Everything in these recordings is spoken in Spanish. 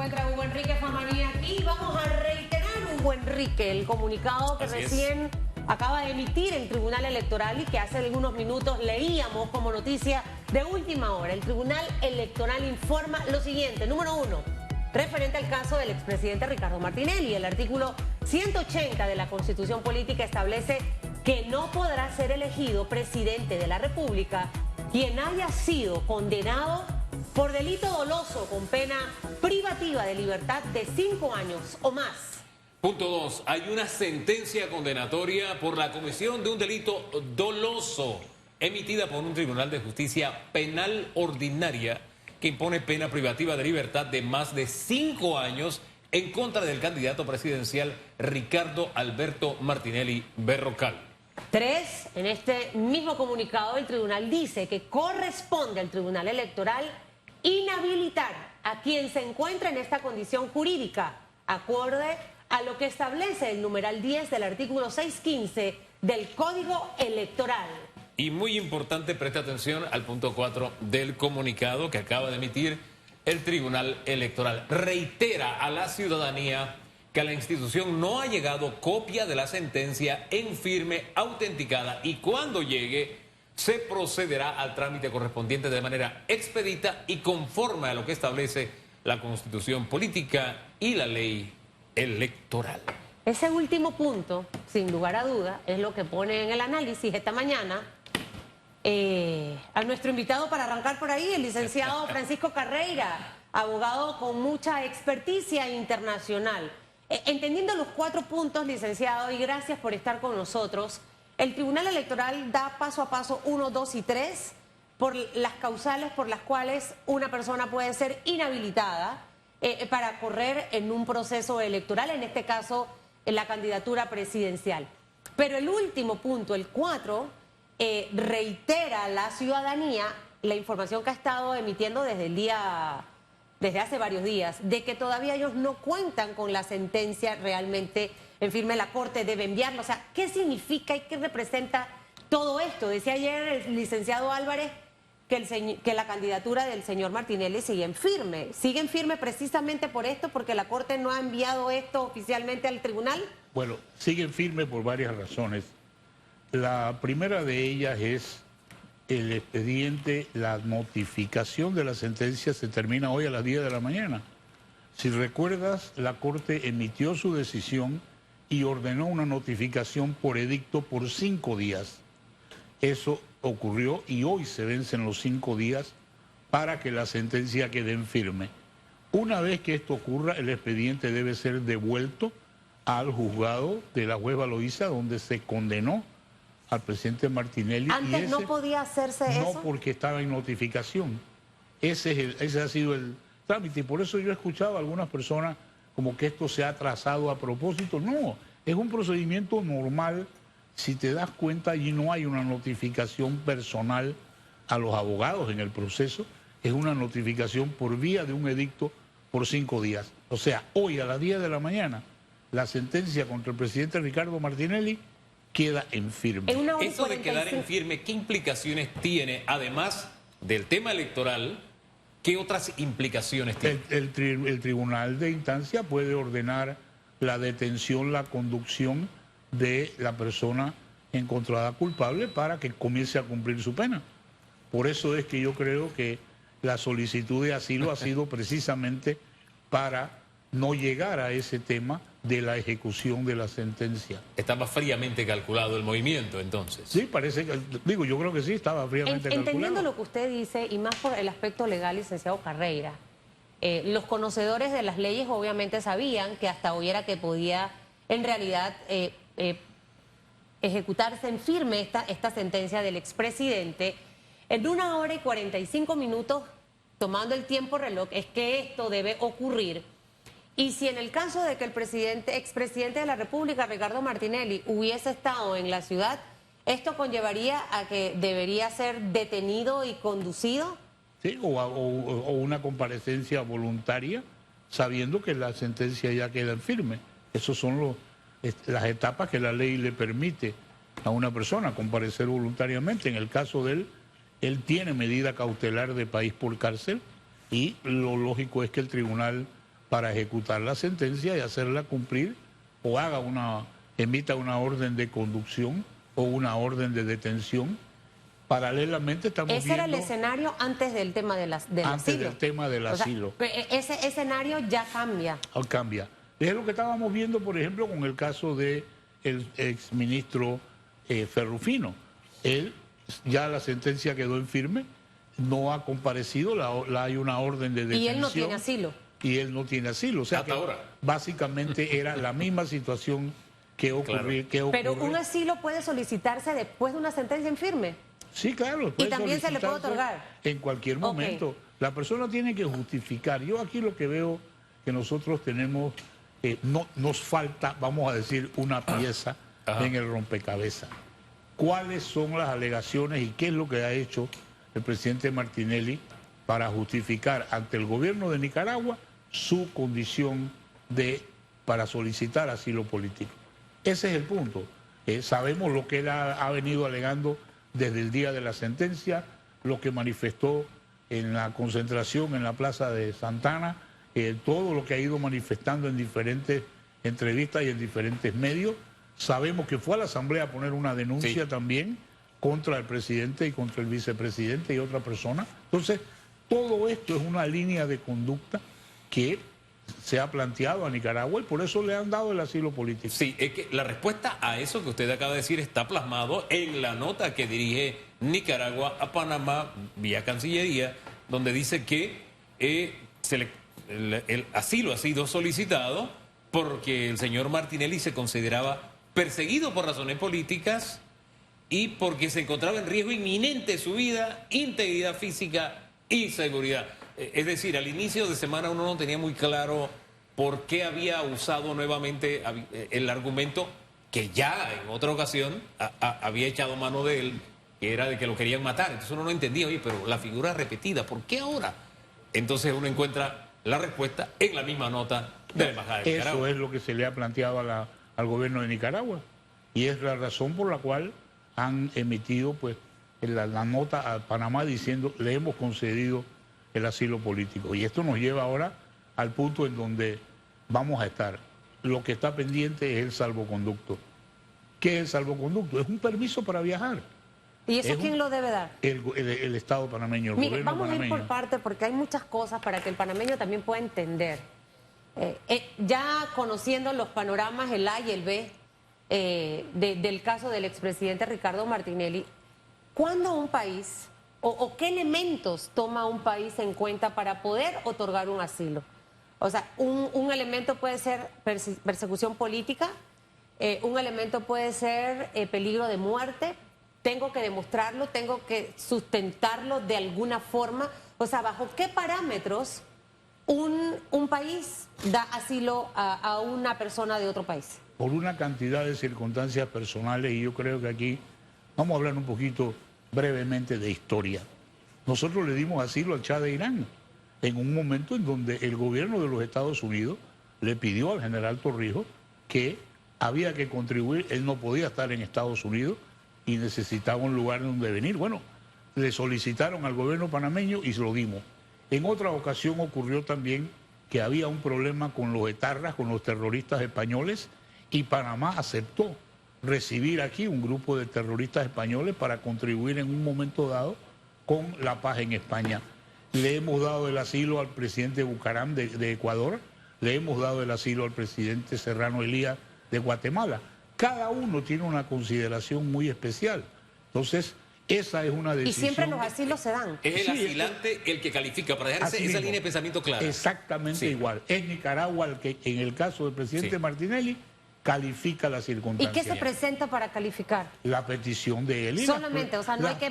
encuentra Hugo Enrique Famanía aquí. Vamos a reiterar, Hugo Enrique, el comunicado que recién acaba de emitir el Tribunal Electoral y que hace algunos minutos leíamos como noticia de última hora. El Tribunal Electoral informa lo siguiente. Número 1, referente al caso del expresidente Ricardo Martinelli. El artículo 180 de la Constitución Política establece que no podrá ser elegido presidente de la República quien haya sido condenado por delito doloso con pena privativa de libertad de 5 años o más. Punto 2. Hay una sentencia condenatoria por la comisión de un delito doloso emitida por un tribunal de justicia penal ordinaria que impone pena privativa de libertad de más de 5 años en contra del candidato presidencial Ricardo Alberto Martinelli Berrocal. 3. En este mismo comunicado el tribunal dice que corresponde al Tribunal Electoral inhabilitar a quien se encuentra en esta condición jurídica, acorde a lo que establece el numeral 10 del artículo 615 del Código Electoral. Y muy importante, preste atención al punto 4 del comunicado que acaba de emitir el Tribunal Electoral. Reitera a la ciudadanía que a la institución no ha llegado copia de la sentencia en firme, autenticada, y cuando llegue se procederá al trámite correspondiente de manera expedita y conforme a lo que establece la Constitución Política y la ley electoral. Ese último punto, sin lugar a duda, es lo que pone en el análisis esta mañana a nuestro invitado para arrancar por ahí, el licenciado Francisco Carreira, abogado con mucha experticia internacional. Entendiendo los 4 puntos, licenciado, y gracias por estar con nosotros, el Tribunal Electoral da paso a paso 1, 2 y 3 por las causales por las cuales una persona puede ser inhabilitada para correr en un proceso electoral, en este caso en la candidatura presidencial. Pero el último punto, el 4, reitera a la ciudadanía la información que ha estado emitiendo desde hace varios días, de que todavía ellos no cuentan con la sentencia realmente en firme. La Corte debe enviarla. O sea, ¿qué significa y qué representa todo esto? Decía ayer el licenciado Álvarez que la candidatura del señor Martinelli sigue en firme precisamente por esto, porque la Corte no ha enviado esto oficialmente al tribunal. Bueno, sigue en firme por varias razones. La primera de ellas es el expediente, la notificación de la sentencia se termina hoy a las 10 de la mañana. Si recuerdas, la Corte emitió su decisión y ordenó una notificación por edicto por 5 días. Eso ocurrió y hoy se vencen los 5 días para que la sentencia quede en firme. Una vez que esto ocurra, el expediente debe ser devuelto al juzgado de la jueza Loíza, donde se condenó al presidente Martinelli. Antes no podía hacerse eso. No, porque estaba en notificación. Ese ha sido el trámite. Y por eso yo he escuchado a algunas personas como que esto se ha atrasado a propósito. No, es un procedimiento normal. Si te das cuenta, allí no hay una notificación personal a los abogados en el proceso. Es una notificación por vía de un edicto por 5 días. O sea, hoy a las 10 de la mañana, la sentencia contra el presidente Ricardo Martinelli queda en firme. Eso de quedar en firme, ¿qué implicaciones tiene? Además del tema electoral, ¿qué otras implicaciones tiene? El tribunal de instancia puede ordenar la detención, la conducción de la persona encontrada culpable para que comience a cumplir su pena. Por eso es que yo creo que la solicitud de asilo ha sido precisamente para no llegar a ese tema de la ejecución de la sentencia. Estaba fríamente calculado el movimiento, entonces. Sí, parece que, yo creo que sí, estaba fríamente calculado. Entendiendo lo que usted dice, y más por el aspecto legal, licenciado Carreira, los conocedores de las leyes obviamente sabían que hasta hoy era que podía, en realidad, ejecutarse en firme esta sentencia del expresidente. En 1 hora y 45 minutos, tomando el tiempo reloj, es que esto debe ocurrir. Y si en el caso de que el expresidente de la República, Ricardo Martinelli, hubiese estado en la ciudad, ¿esto conllevaría a que debería ser detenido y conducido? Sí, o una comparecencia voluntaria, sabiendo que la sentencia ya queda en firme. Esas son las etapas que la ley le permite a una persona comparecer voluntariamente. En el caso de él tiene medida cautelar de país por cárcel y lo lógico es que el tribunal para ejecutar la sentencia y hacerla cumplir, o emita una orden de conducción o una orden de detención. Paralelamente estamos Ese viendo... era el escenario antes del tema del asilo. Antes del tema del asilo. O sea, ese escenario ya cambia. Cambia. Es lo que estábamos viendo, por ejemplo, con el caso del exministro Ferrufino. Él, ya la sentencia quedó en firme, no ha comparecido, hay una orden de detención. Y él no tiene asilo. Y él no tiene asilo. O sea, hasta ahora. Básicamente era la misma situación que ocurrió. Claro. Pero un asilo puede solicitarse después de una sentencia en firme. Sí, claro. Y también se le puede otorgar. En cualquier momento. Okay. La persona tiene que justificar. Yo aquí lo que veo que nosotros tenemos, nos falta, vamos a decir, una pieza en el rompecabezas. ¿Cuáles son las alegaciones y qué es lo que ha hecho el presidente Martinelli para justificar ante el gobierno de Nicaragua su condición para solicitar asilo político? Ese es el punto. Sabemos lo que él ha venido alegando desde el día de la sentencia, lo que manifestó en la concentración en la Plaza de Santana, todo lo que ha ido manifestando en diferentes entrevistas y en diferentes medios. Sabemos que fue a la Asamblea a poner una denuncia también contra el presidente y contra el vicepresidente y otra persona. Entonces, todo esto es una línea de conducta que se ha planteado a Nicaragua y por eso le han dado el asilo político. Sí, es que la respuesta a eso que usted acaba de decir está plasmado en la nota que dirige Nicaragua a Panamá vía Cancillería, donde dice que el asilo ha sido solicitado porque el señor Martinelli se consideraba perseguido por razones políticas y porque se encontraba en riesgo inminente su vida, integridad física y seguridad. Es decir, al inicio de semana uno no tenía muy claro por qué había usado nuevamente el argumento que ya en otra ocasión había echado mano de él, que era de que lo querían matar. Entonces uno no entendía, oye, pero la figura repetida, ¿por qué ahora? Entonces uno encuentra la respuesta en la misma nota de la Embajada de Nicaragua. Eso es lo que se le ha planteado al gobierno de Nicaragua y es la razón por la cual han emitido pues la nota a Panamá diciendo le hemos concedido el asilo político. Y esto nos lleva ahora al punto en donde vamos a estar. Lo que está pendiente es el salvoconducto. ¿Qué es el salvoconducto? Es un permiso para viajar. ¿Y eso quién lo debe dar? El Estado panameño, el Mire, gobierno vamos panameño. a ir por parte porque hay muchas cosas para que el panameño también pueda entender. Ya conociendo los panoramas, el A y el B del caso del expresidente Ricardo Martinelli, ¿cuándo un país o qué elementos toma un país en cuenta para poder otorgar un asilo? O sea, un elemento puede ser persecución política, un elemento puede ser peligro de muerte, tengo que demostrarlo, tengo que sustentarlo de alguna forma. O sea, ¿bajo qué parámetros un país da asilo a una persona de otro país? Por una cantidad de circunstancias personales y yo creo que aquí vamos a hablar un poquito brevemente de historia. Nosotros le dimos asilo al Shah de Irán en un momento en donde el gobierno de los Estados Unidos le pidió al general Torrijos que había que contribuir, él no podía estar en Estados Unidos y necesitaba un lugar donde venir. Bueno, le solicitaron al gobierno panameño y se lo dimos. En otra ocasión ocurrió también que había un problema con los etarras, con los terroristas españoles, y Panamá aceptó recibir aquí un grupo de terroristas españoles para contribuir en un momento dado con la paz en España. Le hemos dado el asilo al presidente Bucaram de Ecuador, le hemos dado el asilo al presidente Serrano Elías de Guatemala. Cada uno tiene una consideración muy especial. Entonces, esa es una decisión. Y siempre los asilos se dan. Es el asilante el que califica, para dejar esa línea de pensamiento clara. Exactamente igual. Es Nicaragua el que, en el caso del presidente Martinelli, califica las ¿Y circunstancias. qué se presenta para calificar? La petición de él. Solamente, o sea, no hay que...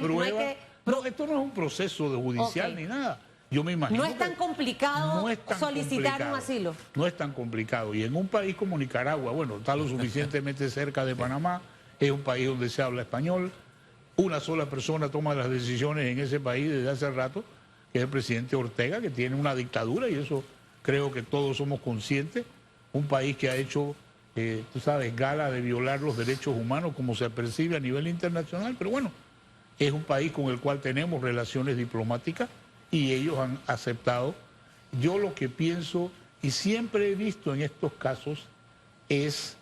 No, esto no es un proceso de judicial ni nada. Yo me imagino no es tan complicado solicitar un asilo. No es tan complicado. Y en un país como Nicaragua, bueno, está lo suficientemente cerca de Panamá, es un país donde se habla español, una sola persona toma las decisiones en ese país desde hace rato, que es el presidente Ortega, que tiene una dictadura, y eso creo que todos somos conscientes. Un país que ha hecho, tú sabes, gala de violar los derechos humanos como se percibe a nivel internacional, pero bueno, es un país con el cual tenemos relaciones diplomáticas y ellos han aceptado. Yo lo que pienso Y siempre he visto en estos casos es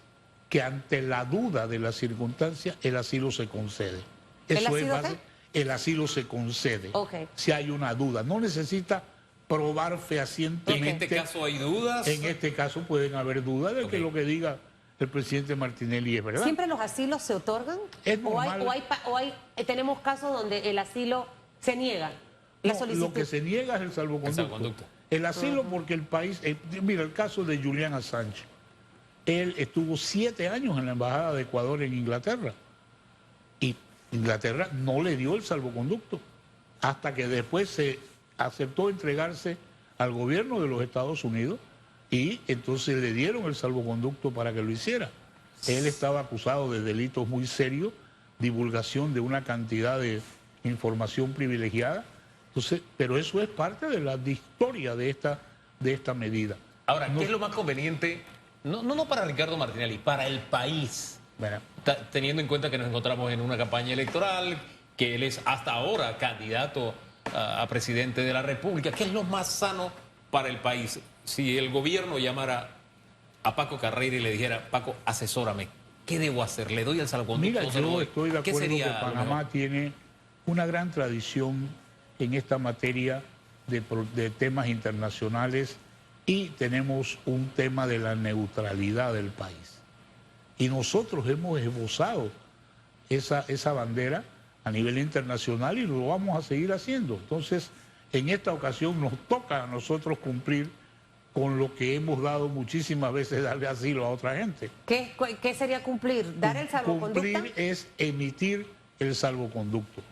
que ante la duda de la circunstancia, el asilo se concede. Eso es base, el asilo se concede. Okay. Si hay una duda, no necesita probar ¿En fehacientemente. este caso hay dudas? En este caso pueden haber dudas de que lo que diga el presidente Martinelli es verdad. ¿Siempre los asilos se otorgan? Es normal. Tenemos casos donde el asilo se niega, la solicitud? Lo que se niega es el salvoconducto. El asilo porque el país... mira, el caso de Julian Assange. Él estuvo 7 años en la Embajada de Ecuador en Inglaterra. Y Inglaterra no le dio el salvoconducto. Hasta que después se aceptó entregarse al gobierno de los Estados Unidos y entonces le dieron el salvoconducto para que lo hiciera. Él estaba acusado de delitos muy serios, divulgación de una cantidad de información privilegiada. Entonces, pero eso es parte de la historia de esta medida. Ahora, ¿qué es lo más conveniente? No para Ricardo Martinelli, para el país. Bueno, Teniendo en cuenta que nos encontramos en una campaña electoral, que él es hasta ahora candidato a presidente de la República, ¿qué es lo más sano para el país? Si el gobierno llamara a Paco Carreira y le dijera, Paco, asesórame, ¿qué debo hacer? ¿Le doy el salvoconducto? mira, yo estoy de acuerdo que lo Panamá mejor? tiene una gran tradición en esta materia de temas internacionales y tenemos un tema de la neutralidad del país. Y nosotros hemos esbozado esa bandera a nivel internacional y lo vamos a seguir haciendo. Entonces, en esta ocasión nos toca a nosotros cumplir con lo que hemos dado muchísimas veces, darle asilo a otra gente. ¿Qué sería cumplir? ¿Dar el salvoconducto? Cumplir es emitir el salvoconducto.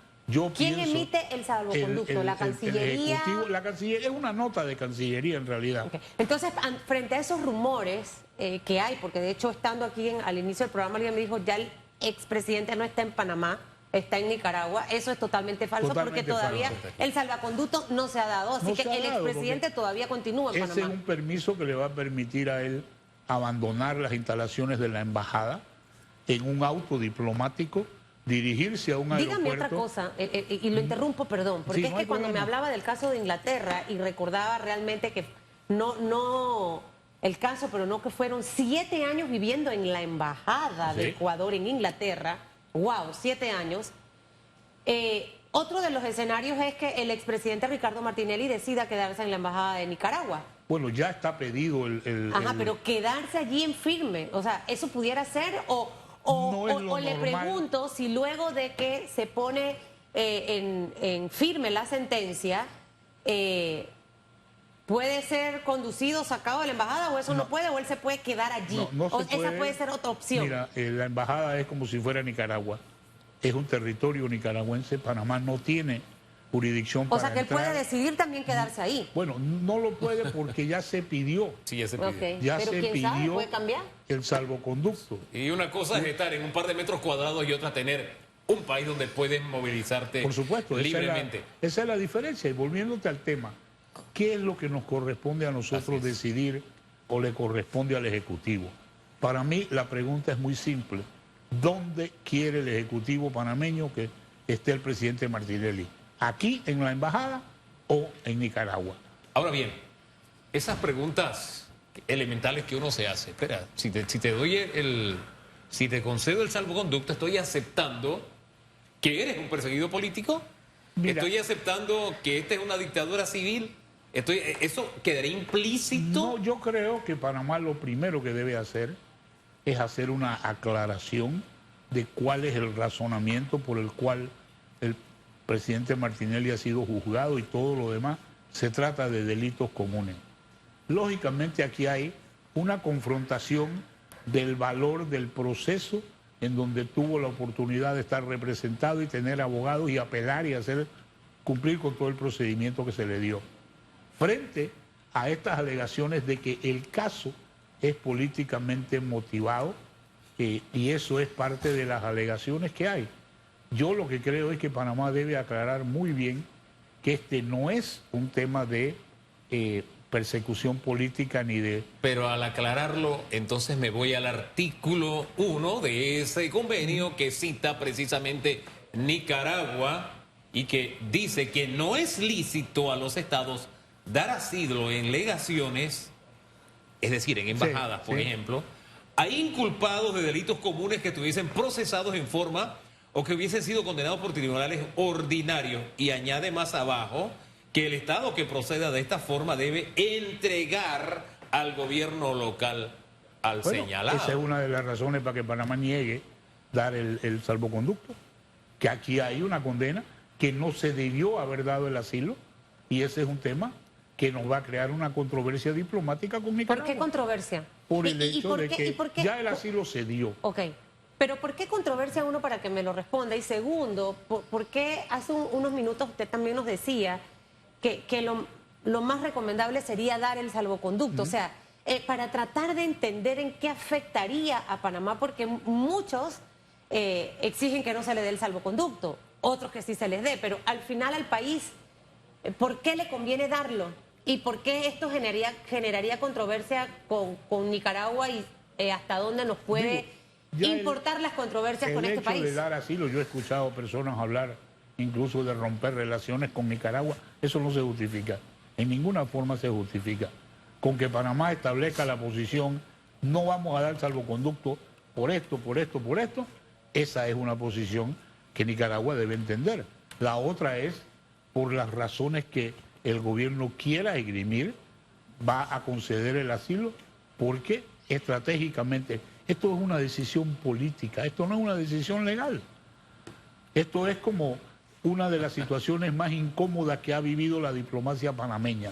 ¿Quién emite el salvoconducto? ¿La Cancillería? La Cancillería es una nota de Cancillería en realidad. Okay. Entonces, frente a esos rumores que hay, porque de hecho estando aquí al inicio del programa alguien me dijo, ya el expresidente no está en Panamá, está en Nicaragua, eso es totalmente falso porque todavía el salvoconducto no se ha dado, así que el expresidente todavía continúa en Panamá. Ese es un permiso que le va a permitir a él abandonar las instalaciones de la embajada en un auto diplomático, dirigirse a un aeropuerto. Dígame otra cosa, y lo interrumpo, perdón, porque Sí, es no que hay cuando problema. me hablaba del caso de Inglaterra y recordaba realmente que no el caso, pero no que fueron 7 años viviendo en la embajada de Ecuador en Inglaterra, wow, 7 años. Otro de los escenarios es que el expresidente Ricardo Martinelli decida quedarse en la embajada de Nicaragua. Bueno, ya está pedido pero quedarse allí en firme, o sea, ¿eso pudiera ser o le pregunto si luego de que se pone en firme la sentencia, puede ser conducido, sacado de la embajada o eso no puede, o él se puede quedar allí? Esa puede ser otra opción. Mira, la embajada es como si fuera Nicaragua. Es un territorio nicaragüense. Panamá no tiene jurisdicción para O sea, que él puede decidir también quedarse ahí. Bueno, no lo puede porque ya se pidió. Sí, ya se pidió. Okay. Ya Pero se quién sabe, pidió puede cambiar. el salvoconducto. Y una cosa es estar en un par de metros cuadrados y otra tener un país donde puedes movilizarte Por supuesto, libremente. Esa es la diferencia. Y volviéndote al tema, ¿qué es lo que nos corresponde a nosotros decidir o le corresponde al Ejecutivo? Para mí la pregunta es muy simple. ¿Dónde quiere el Ejecutivo panameño que esté el presidente Martinelli? ¿Aquí en la embajada o en Nicaragua? Ahora bien, esas preguntas elementales que uno se hace. Espera, si te doy si te concedo el salvoconducto, estoy aceptando que eres un perseguido político. Mira, estoy aceptando que esta es una dictadura civil. ¿Eso quedaría implícito? No, yo creo que Panamá lo primero que debe hacer es hacer una aclaración de cuál es el razonamiento por el cual el presidente Martinelli ha sido juzgado y todo lo demás. Se trata de delitos comunes. Lógicamente aquí hay una confrontación del valor del proceso en donde tuvo la oportunidad de estar representado y tener abogados y apelar y cumplir con todo el procedimiento que se le dio. Frente a estas alegaciones de que el caso es políticamente motivado, y eso es parte de las alegaciones que hay. Yo lo que creo es que Panamá debe aclarar muy bien que este no es un tema de persecución política ni de... Pero al aclararlo, entonces me voy al artículo 1 de ese convenio que cita precisamente Nicaragua y que dice que no es lícito a los estados dar asilo en legaciones es decir, en embajadas, por ejemplo, hay inculpados de delitos comunes que estuviesen procesados en forma o que hubiesen sido condenados por tribunales ordinarios, y añade más abajo que el Estado que proceda de esta forma debe entregar al gobierno local al señalado. Esa es una de las razones para que Panamá niegue dar el salvoconducto, que aquí hay una condena que no se debió haber dado el asilo, y ese es un tema que nos va a crear una controversia diplomática con Nicaragua. ¿Por qué controversia? Por el hecho de que ya el asilo se dio. Ok, pero ¿por qué controversia, uno, para que me lo responda? Y segundo, ¿por qué hace unos minutos usted también nos decía que lo más recomendable sería dar el salvoconducto? O sea, para tratar de entender en qué afectaría a Panamá, porque muchos exigen que no se le dé el salvoconducto, otros que sí se les dé, pero al final al país, ¿por qué le conviene darlo? ¿Y por qué esto generaría controversia con Nicaragua y hasta dónde nos puede importar las controversias con este país? El hecho de dar asilo, yo he escuchado personas hablar incluso de romper relaciones con Nicaragua, eso no se justifica, en ninguna forma se justifica. Con que Panamá establezca la posición, no vamos a dar salvoconducto por esto, por esto, por esto, esa es una posición que Nicaragua debe entender. La otra es, por las razones que el gobierno quiera esgrimir, va a conceder el asilo, porque estratégicamente esto es una decisión política, esto no es una decisión legal. Esto es como una de las situaciones más incómodas que ha vivido la diplomacia panameña.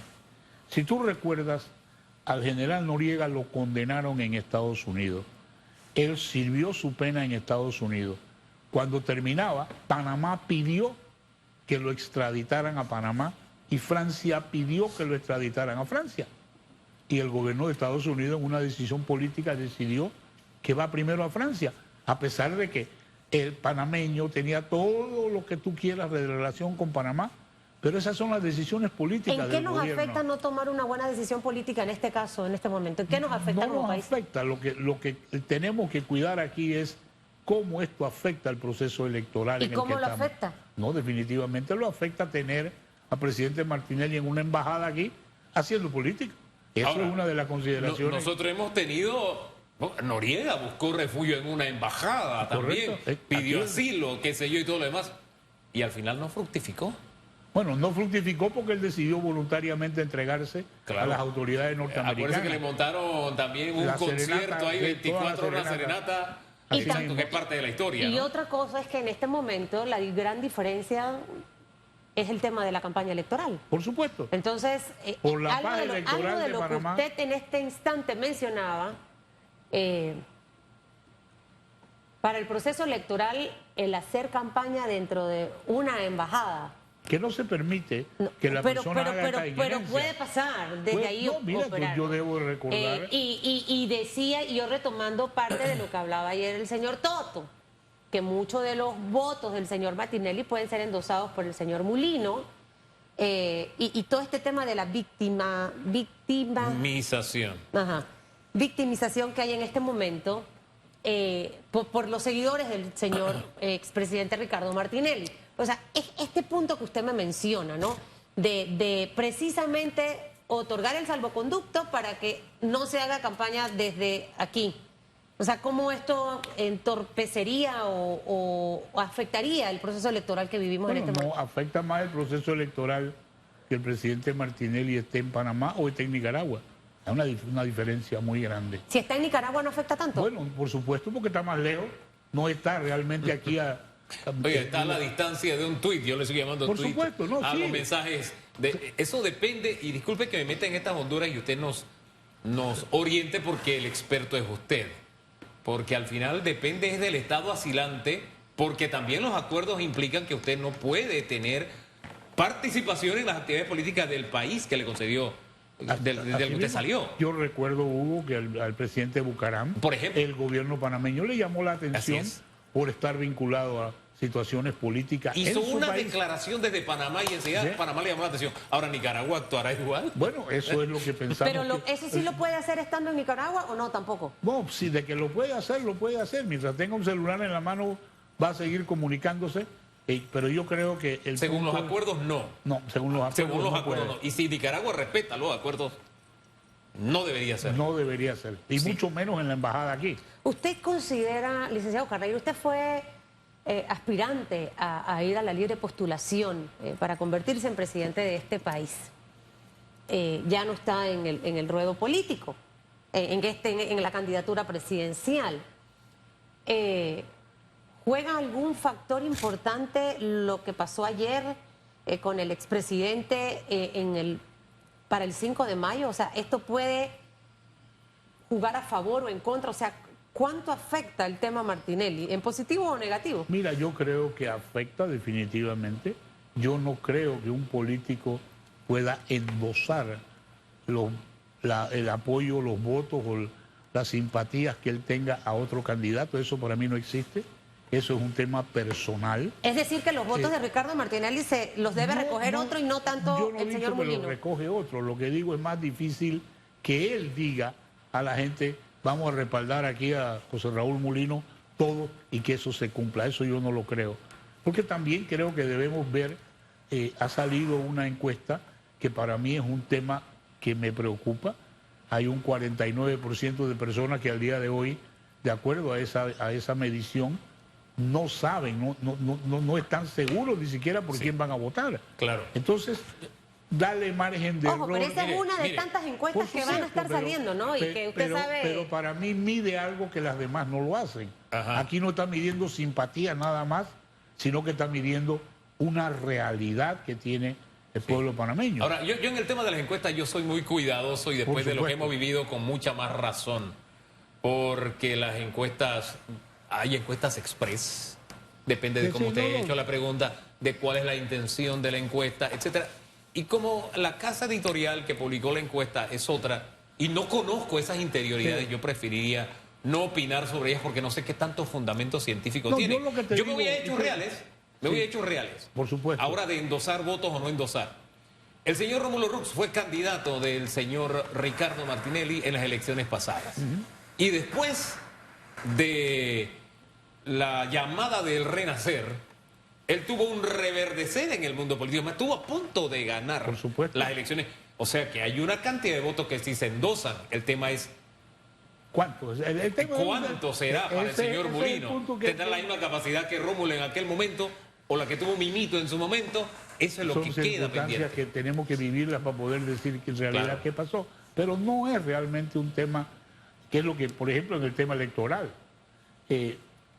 Si tú recuerdas, al general Noriega lo condenaron en Estados Unidos. Él sirvió su pena en Estados Unidos. Cuando terminaba, Panamá pidió que lo extraditaran a Panamá y Francia pidió que lo extraditaran a Francia. Y el gobierno de Estados Unidos, en una decisión política, decidió que va primero a Francia, a pesar de que el panameño tenía todo lo que tú quieras de relación con Panamá, pero esas son las decisiones políticas del gobierno. ¿En qué nos afecta no tomar una buena decisión política en este caso, en este momento? ¿En qué nos afecta como país? No nos afecta, lo que tenemos que cuidar aquí es cómo esto afecta al proceso electoral en el que estamos. ¿Y cómo lo afecta? No, definitivamente lo afecta tener al presidente Martinelli en una embajada aquí haciendo política. Eso es una de las consideraciones. Nosotros hemos tenido... Noriega buscó refugio en una embajada también, pidió asilo, qué sé yo, y todo lo demás, y al final no fructificó. Bueno, no fructificó porque él decidió voluntariamente entregarse a las autoridades norteamericanas. Acuérdense que le montaron también un concierto ahí, 24 horas, serenata, exacto, que es parte de la historia. Y ¿no? otra cosa es que en este momento la gran diferencia es el tema de la campaña electoral. Por supuesto. Entonces, por la paz electoral algo de lo Panamá, que usted en este instante mencionaba, para el proceso electoral, el hacer campaña dentro de una embajada. Que no se permite que la persona haga esta pero puede pasar desde ahí operar. Yo debo recordar. Y decía, y yo retomando parte de lo que hablaba ayer el señor Toto, que muchos de los votos del señor Martinelli pueden ser endosados por el señor Mulino, y todo este tema de la victimización que hay en este momento por los seguidores del señor expresidente Ricardo Martinelli. O sea, es este punto que usted me menciona, ¿no? De precisamente otorgar el salvoconducto para que no se haga campaña desde aquí. O sea, ¿cómo esto entorpecería o afectaría el proceso electoral que vivimos en este momento? No, afecta más el proceso electoral que el presidente Martinelli esté en Panamá o esté en Nicaragua. Hay una diferencia muy grande. Si está en Nicaragua, ¿no afecta tanto? Bueno, por supuesto, porque está más lejos. No está realmente aquí Oye, está a la distancia de un tuit, yo le sigo llamando por tuit supuesto, no, a sí. los mensajes. Eso depende, y disculpe que me meta en estas honduras y usted nos oriente porque el experto es usted. Porque al final depende es del Estado asilante, porque también los acuerdos implican que usted no puede tener participación en las actividades políticas del país que le concedió, del que usted salió. Yo recuerdo, Hugo, que al presidente Bucaram, por ejemplo, el gobierno panameño le llamó la atención por estar vinculado a situaciones políticas. Hizo una declaración desde Panamá y enseguida Panamá le llamó la atención. Ahora, ¿Nicaragua actuará igual? Bueno, eso es lo que pensamos. Pero ¿eso sí lo puede hacer estando en Nicaragua o no tampoco? No, sí, de que lo puede hacer, lo puede hacer. Mientras tenga un celular en la mano va a seguir comunicándose. Pero yo creo que según los acuerdos no. No, según los acuerdos no. Y si Nicaragua respeta los acuerdos, No debería ser. No debería ser. Y Sí. mucho menos en la embajada aquí. ¿Usted considera, licenciado Carreira, usted fue aspirante a ir a la libre postulación para convertirse en presidente de este país? Ya no está en el ruedo político, en la candidatura presidencial. ¿Juega algún factor importante lo que pasó ayer con el expresidente para el 5 de mayo? O sea, ¿esto puede jugar a favor o en contra? O sea, ¿cuánto afecta el tema Martinelli? ¿En positivo o negativo? Mira, yo creo que afecta definitivamente. Yo no creo que un político pueda endosar el apoyo, los votos o las simpatías que él tenga a otro candidato. Eso para mí no existe. Eso es un tema personal. Es decir, que los votos de Ricardo Martinelli los debe recoger otro y no tanto yo no el he señor dicho que Molino. lo recoge otro. Lo que digo es más difícil que él diga a la gente, vamos a respaldar aquí a José Raúl Molino todo y que eso se cumpla. Eso yo no lo creo. Porque también creo que debemos ver, ha salido una encuesta que para mí es un tema que me preocupa. Hay un 49% de personas que al día de hoy, de acuerdo a esa medición, no saben, no están seguros ni siquiera por quién van a votar. Claro. Entonces, dale margen de Ojo, error. pero esa es una de mire, tantas encuestas Por que van a supuesto, estar saliendo, ¿no? Y que usted sabe... Pero para mí mide algo que las demás no lo hacen. Ajá. Aquí no está midiendo simpatía nada más, sino que está midiendo una realidad que tiene el pueblo panameño. Ahora, yo en el tema de las encuestas, yo soy muy cuidadoso y después de lo que supuesto. hemos vivido con mucha más razón, porque las encuestas, hay encuestas express, depende de Sí, cómo sí, usted no, haya no. hecho la pregunta, de cuál es la intención de la encuesta, etcétera. Y como la casa editorial que publicó la encuesta es otra, y no conozco esas interioridades, Sí. yo preferiría no opinar sobre ellas porque no sé qué tantos fundamentos científicos No, tienen. yo lo que te Yo me voy digo a hechos es que- reales, me voy a hechos reales. Por supuesto. Ahora de endosar votos o no endosar. El señor Rómulo Rux fue candidato del señor Ricardo Martinelli en las elecciones pasadas. Y después de la llamada del renacer, él tuvo un reverdecer en el mundo político. Estuvo a punto de ganar Por supuesto. las elecciones. O sea que hay una cantidad de votos que sí se endosan. El tema es ¿Cuánto? El tema es- cuánto será para el ese- señor ese es el Molino. punto que- ¿Tendrá la misma capacidad que Rómulo en aquel momento o la que tuvo Minito en su momento? Eso es lo Son que queda circunstancias pendiente. que tenemos que vivirlas para poder decir que en realidad Claro. qué pasó. Pero no es realmente un tema, que es lo que, por ejemplo, en el tema electoral,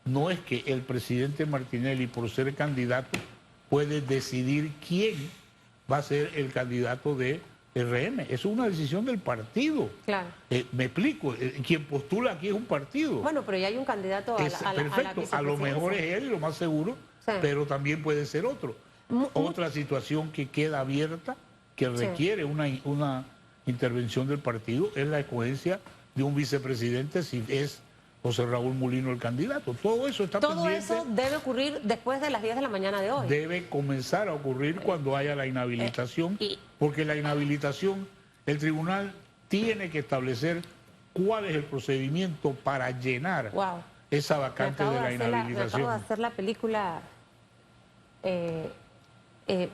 no es que el presidente Martinelli, por ser candidato, puede decidir quién va a ser el candidato de RM. Eso es una decisión del partido. Claro. Me explico, quien postula aquí es un partido. Bueno, pero ya hay un candidato a la, Es a la perfecto, a lo mejor es él, lo más seguro, Sí. pero también puede ser otro. Otra situación que queda abierta, que Sí. requiere una intervención del partido, es la escogencia de un vicepresidente si es José Raúl Molino el candidato. Todo eso está Todo pendiente. eso debe ocurrir después de las 10 de la mañana de hoy. Debe comenzar a ocurrir cuando haya la inhabilitación, porque la inhabilitación, el tribunal tiene que establecer cuál es el procedimiento para llenar Wow. esa Me vacante acabo de la me acabo de inhabilitación. hacer la película.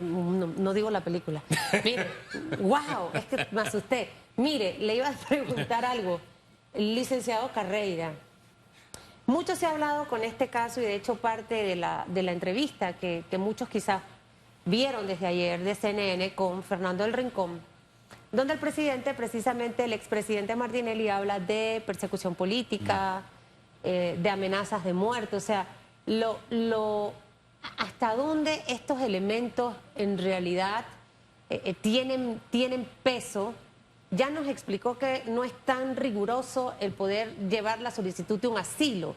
No digo la película. Mire, wow, es que me asusté. Mire, le iba a preguntar algo. Licenciado Carreira, mucho se ha hablado con este caso y de hecho parte de la entrevista que muchos quizás vieron desde ayer de CNN con Fernando del Rincón, donde el presidente, precisamente el expresidente Martinelli, habla de persecución política, de amenazas de muerte, o sea, hasta dónde estos elementos en realidad tienen peso. Ya nos explicó que no es tan riguroso el poder llevar la solicitud de un asilo,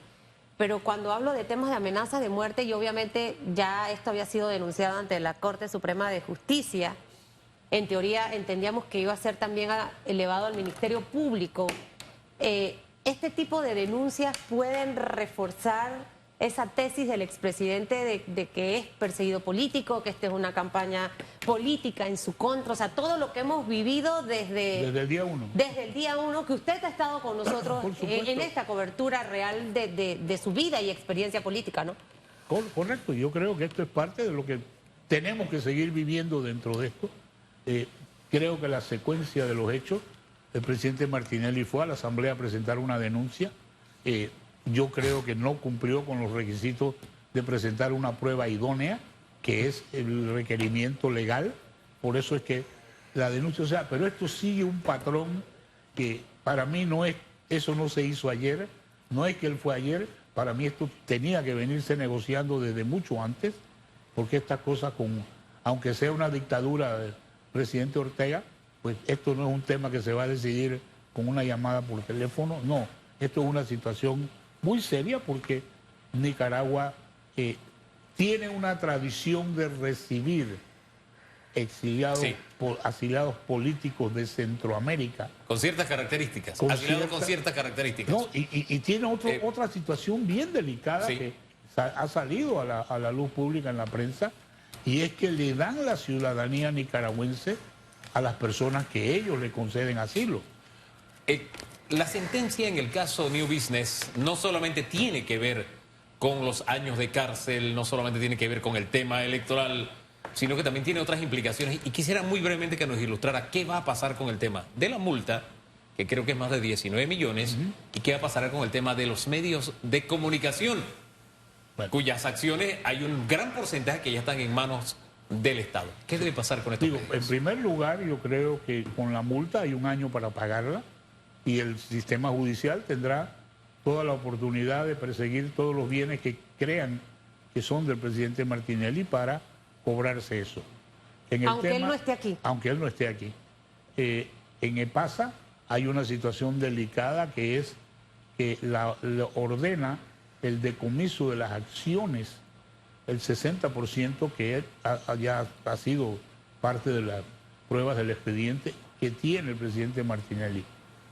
pero cuando hablo de temas de amenazas de muerte, y obviamente ya esto había sido denunciado ante la Corte Suprema de Justicia, en teoría entendíamos que iba a ser también elevado al Ministerio Público. Este tipo de denuncias pueden reforzar esa tesis del expresidente de que es perseguido político, que esta es una campaña política en su contra, o sea, todo lo que hemos vivido desde el día uno. Desde el día uno, que usted ha estado con nosotros Por supuesto. en esta cobertura real de su vida y experiencia política, ¿no? Correcto, yo creo que esto es parte de lo que tenemos que seguir viviendo dentro de esto. Creo que la secuencia de los hechos el presidente Martinelli fue a la Asamblea a presentar una denuncia. Yo creo que no cumplió con los requisitos de presentar una prueba idónea, que es el requerimiento legal. Por eso es que la denuncia, o sea, pero esto sigue un patrón que para mí no es, eso no se hizo ayer, no es que él fue ayer, para mí esto tenía que venirse negociando desde mucho antes, porque estas cosas, aunque sea una dictadura del presidente Ortega, pues esto no es un tema que se va a decidir con una llamada por teléfono, no, esto es una situación muy seria porque Nicaragua tiene una tradición de recibir exiliados, sí, exiliados políticos de Centroamérica. Con ciertas características, exiliados con ciertas características. No, y tiene otra situación bien delicada, sí, que ha salido a la luz pública en la prensa, y es que le dan la ciudadanía nicaragüense a las personas que ellos le conceden asilo. La sentencia en el caso New Business no solamente tiene que ver con los años de cárcel, no solamente tiene que ver con el tema electoral, sino que también tiene otras implicaciones. Y quisiera muy brevemente que nos ilustrara qué va a pasar con el tema de la multa, que creo que es más de 19 millones, y qué va a pasar con el tema de los medios de comunicación, cuyas acciones hay un gran porcentaje que ya están en manos del Estado. ¿Qué debe pasar con estos medios? En primer lugar, yo creo que con la multa hay un año para pagarla y el sistema judicial tendrá toda la oportunidad de perseguir todos los bienes que crean que son del presidente Martinelli para cobrarse eso. Aunque él no esté aquí. Aunque él no esté aquí. En EPASA hay una situación delicada que es que ordena el decomiso de las acciones, el 60% que ya ha sido parte de las pruebas del expediente que tiene el presidente Martinelli.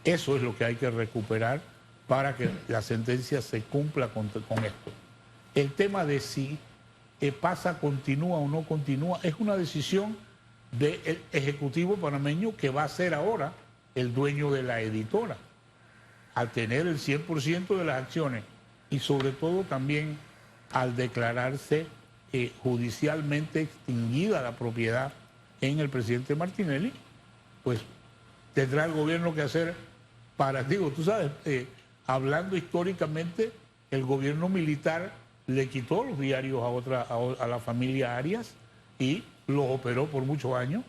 Eso es lo que hay que recuperar para que la sentencia se cumpla con esto. El tema de si EPASA continúa o no continúa es una decisión del Ejecutivo panameño, que va a ser ahora el dueño de la editora, al tener el 100% de las acciones y sobre todo también al declararse judicialmente extinguida la propiedad en el presidente Martinelli, pues tendrá el gobierno que hacer tú sabes, hablando históricamente, el gobierno militar le quitó los diarios a la familia Arias y los operó por muchos años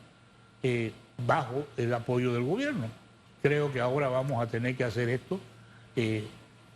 bajo el apoyo del gobierno. Creo que ahora vamos a tener que hacer esto.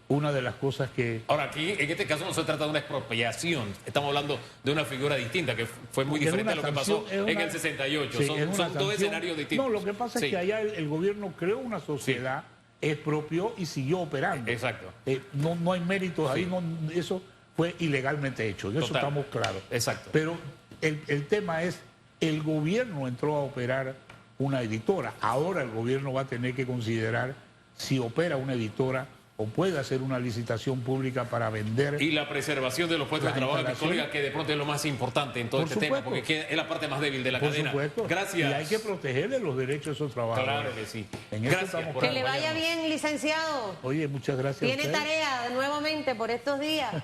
Una de las cosas que... Ahora, aquí en este caso no se trata de una expropiación, estamos hablando de una figura distinta que fue muy diferente a lo que pasó en el 68. Sí, son dos escenarios distintos. No, lo que pasa es que allá el gobierno creó una sociedad, expropió y siguió operando. Exacto. No hay méritos ahí, eso fue ilegalmente hecho, de eso estamos claros. Exacto. Pero el tema es, el gobierno entró a operar una editora, ahora el gobierno va a tener que considerar si opera una editora o puede hacer una licitación pública para vender. Y la preservación de los puestos de trabajo, colega, que de pronto es lo más importante en todo este tema, porque es la parte más débil de la cadena. Por supuesto. Gracias. Y hay que protegerle los derechos de esos trabajadores. Claro que sí. Gracias. Que le vaya bien, licenciado. Oye, muchas gracias. Tiene tarea nuevamente por estos días.